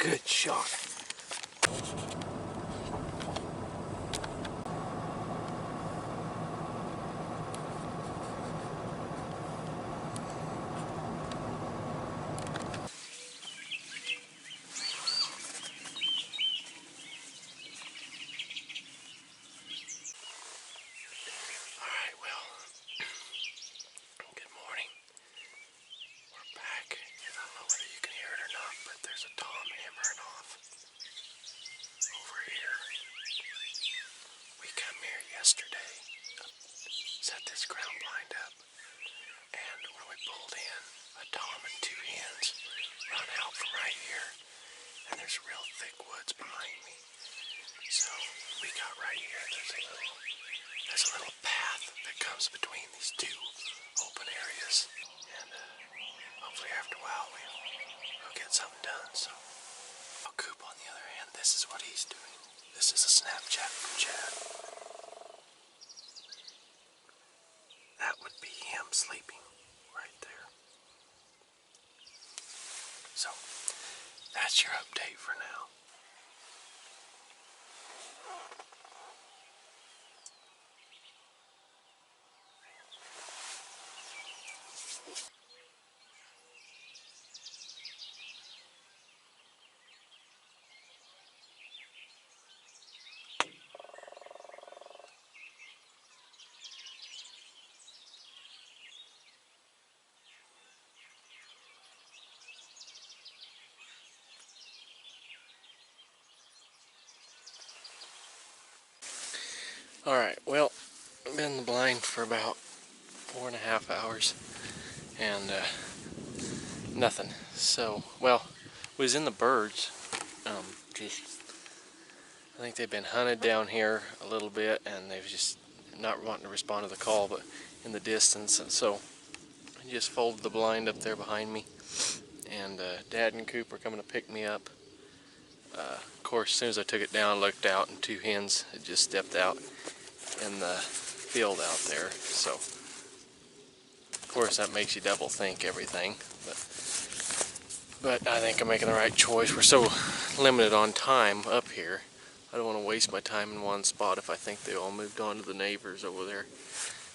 Good shot. Yesterday, set this ground blind up, and when we pulled in, a tom and two hens run out from right here, and there's real thick woods behind me. So we got right here. There's a little path that comes between these two open areas, and hopefully after a while we'll get something done. So, Coop, on the other hand, this is what he's doing. This is a Snapchat from Chad. That would be him sleeping right there. So, that's your update for now. Alright, well, I've been in the blind for about 4.5 hours and nothing. So, well, was in the birds. I think they've been hunted down here a little bit and they've just not wanting to respond to the call, but in the distance. And so I just folded the blind up there behind me, and Dad and Coop are coming to pick me up. Of course, as soon as I took it down, I looked out and two hens had just stepped out in the field out there. So, of course, that makes you double think everything. But I think I'm making the right choice. We're so limited on time up here. I don't want to waste my time in one spot if I think they all moved on to the neighbors over there.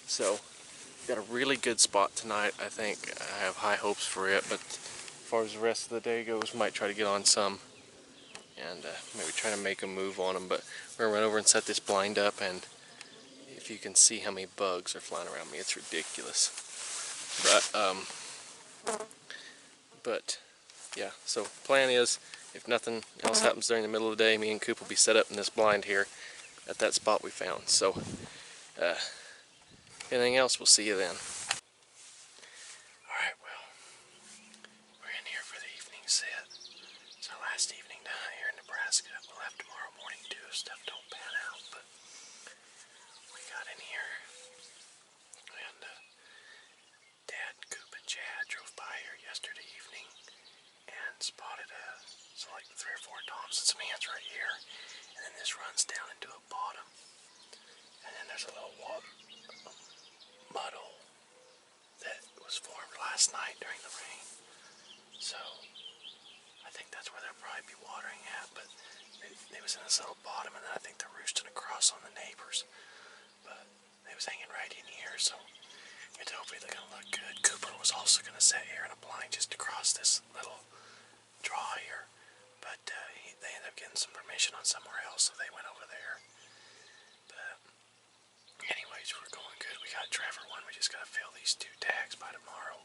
So, got a really good spot tonight. I think I have high hopes for it, but as far as the rest of the day goes, might try to get on some and maybe try to make a move on them. But we're gonna run over and set this blind up, and if you can see how many bugs are flying around me, it's ridiculous. But yeah, so plan is, if nothing else happens during the middle of the day, me and Coop will be set up in this blind here at that spot we found. So anything else, we'll see you then. Alright, well, we're in here for the evening set. It's our last evening down here in Nebraska. We'll have tomorrow morning too if stuff don't pan out, but we got in here, and Dad, Coop, and Chad drove by here yesterday evening and spotted like 3 or 4 toms and some hens right here, and then this runs down into a bottom, and then there's a little mud hole that was formed last night during the rain. So I think that's where they'll probably be watering at, but they was in this little bottom, and then I think they're roosting across on the neighbors, but they was hanging right in here, so hopefully they're gonna look good. Cooper was also gonna sit here in a blind just across this little draw here, but they ended up getting some permission on somewhere else, so they went over there. But anyways, we're going good. We got Trevor one. We just gotta fill these 2 tags by tomorrow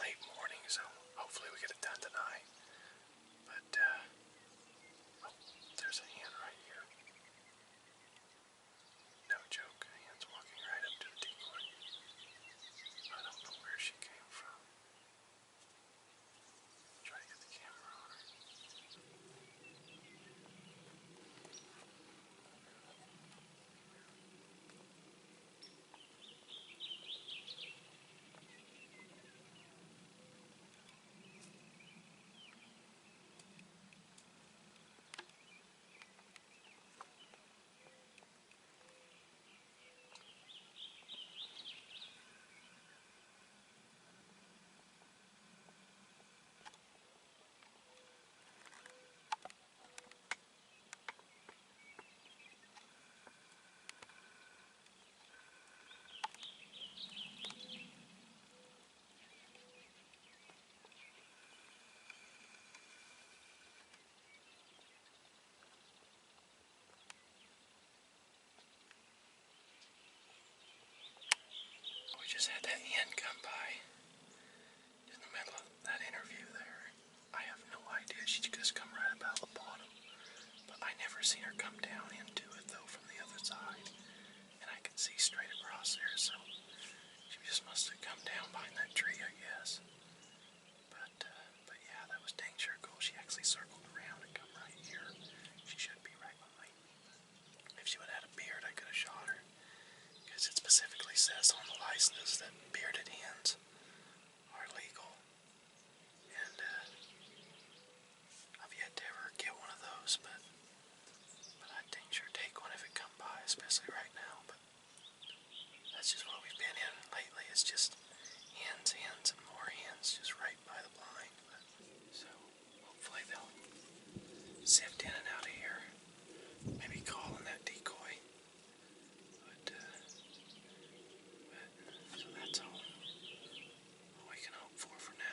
late morning, so hopefully we get it done tonight. But oh, there's a hen right here. No joke, a hen's walking right up to the decoy. I don't know where she came from. Try to get the camera on her. just had that hen come by in the middle of that interview there. I have no idea. She just come right about the bottom. But I never seen her come down into it though from the other side. And I could see straight across there, so she just must have come down behind that tree, I guess. But yeah, that was dang sure cool. She actually circled around and come right here. She should be right behind me. If she would have had a beard, I could have shot her. Because it specifically says on the licenses that bearded hens are legal. And I've yet to ever get one of those, but I'd dang sure take one if it come by, especially right now. But that's just what we've been in lately. It's just hens, and more hens just right by the blind. So hopefully they'll sift in and out of here. Maybe call in that decoy. So that's all we can hope for now.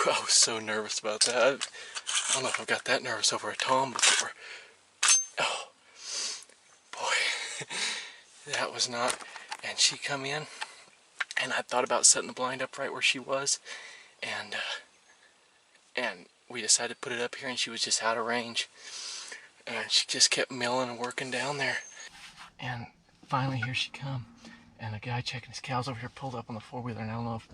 I was so nervous about that. I don't know if I've got that nervous over a tom before. Oh, boy. That was not. And she come in, and I thought about setting the blind up right where she was, and we decided to put it up here, and she was just out of range. And she just kept milling and working down there. And finally, here she come. And a guy checking his cows over here pulled up on the four-wheeler, and I don't know if...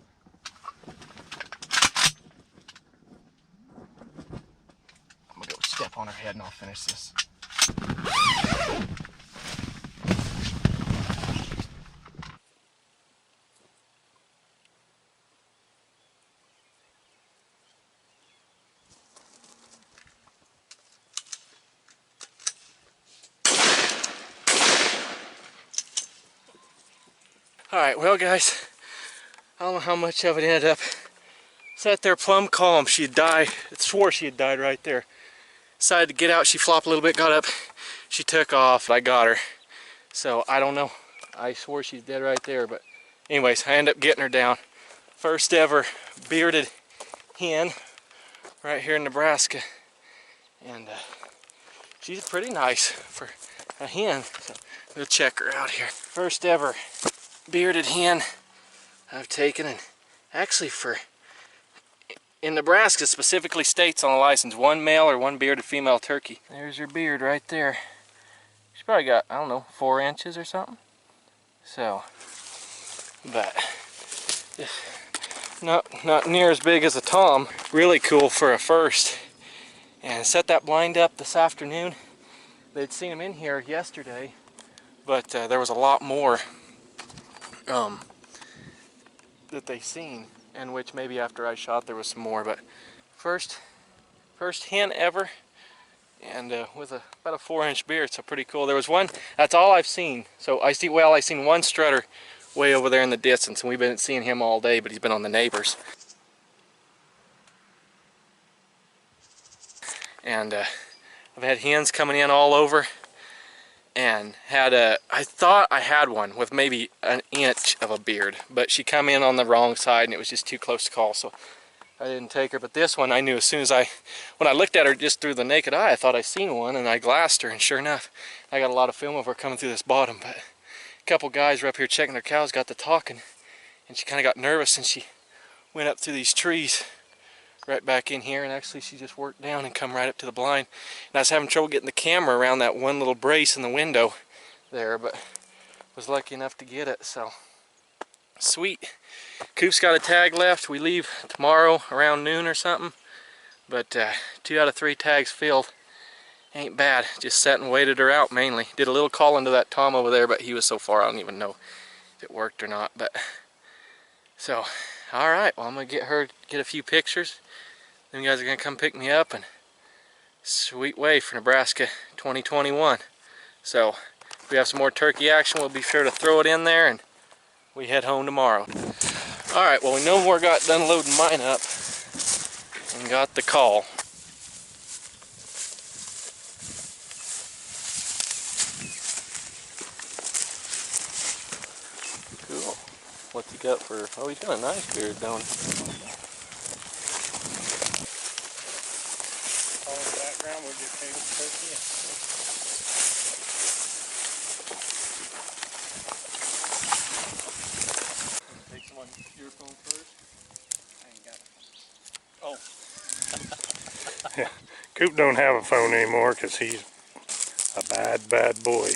I'm gonna go step on her head and I'll finish this. Alright, well guys, I don't know how much of it ended up. Sat there plumb calm. She had died. It swore she had died right there. Decided to get out. She flopped a little bit, got up. She took off. I got her. So I don't know. I swore she's dead right there. But anyways, I ended up getting her down. First ever bearded hen right here in Nebraska. And she's pretty nice for a hen. So we'll check her out here. First ever bearded hen I've taken, and actually in Nebraska specifically states on the license, one male or one bearded female turkey. There's her beard right there. She's probably got, I don't know, 4 inches or something. So, but not near as big as a tom. Really cool for a first. And set that blind up this afternoon. They'd seen him in here yesterday, but there was a lot more that they seen. and which maybe after I shot there was some more, but first hen ever, and with about a 4-inch beard, so pretty cool. There was one, that's all I've seen. So I seen one strutter way over there in the distance, and we've been seeing him all day, but he's been on the neighbors. And I've had hens coming in all over, and I thought I had one with maybe an inch of a beard, but she come in on the wrong side and it was just too close to call, so I didn't take her. But this one I knew as soon as when I looked at her just through the naked eye, I thought I seen one, and I glassed her, and sure enough, I got a lot of film of her coming through this bottom. But a couple guys were up here checking their cows, got to talking, and she kind of got nervous, and she went up through these trees right back in here, and actually she just worked down and come right up to the blind. And I was having trouble getting the camera around that one little brace in the window there, but was lucky enough to get it. So sweet. Coop's got a tag left. We leave tomorrow around noon or something, but 2 out of 3 tags filled. Ain't bad. Just sat and waited her out mainly. Did a little call into that Tom over there, but he was so far I don't even know if it worked or not. But so alright, well, I'm gonna get a few pictures. Then you guys are gonna come pick me up, and sweet way for Nebraska 2021. So if we have some more turkey action, we'll be sure to throw it in there, and we head home tomorrow. Alright, well, we no more got done loading mine up and got the call. Cool. What's he got for, oh, he's got a nice beard, don't he? All in the background, we'll just take the turkey in. Take some on your phone first. I ain't got it. Oh. Yeah. Coop don't have a phone anymore because he's a bad boy.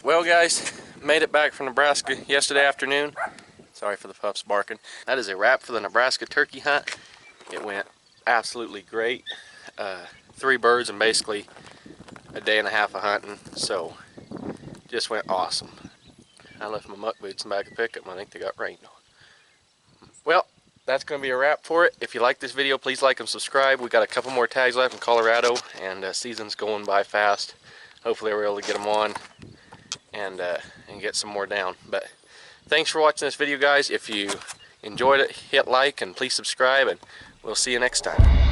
Well, guys, made it back from Nebraska yesterday afternoon. Sorry for the pups barking. That is a wrap for the Nebraska turkey hunt. It went absolutely great. 3 birds in basically a day and a half of hunting, so just went awesome. I left my muck boots in the back of the pickup, and I think they got rained on. Well, that's going to be a wrap for it. If you like this video, please like and subscribe. We got a couple more tags left in Colorado, and season's going by fast. Hopefully we're able to get them on and get some more down. But thanks for watching this video, guys. If you enjoyed it, hit like and please subscribe, and we'll see you next time.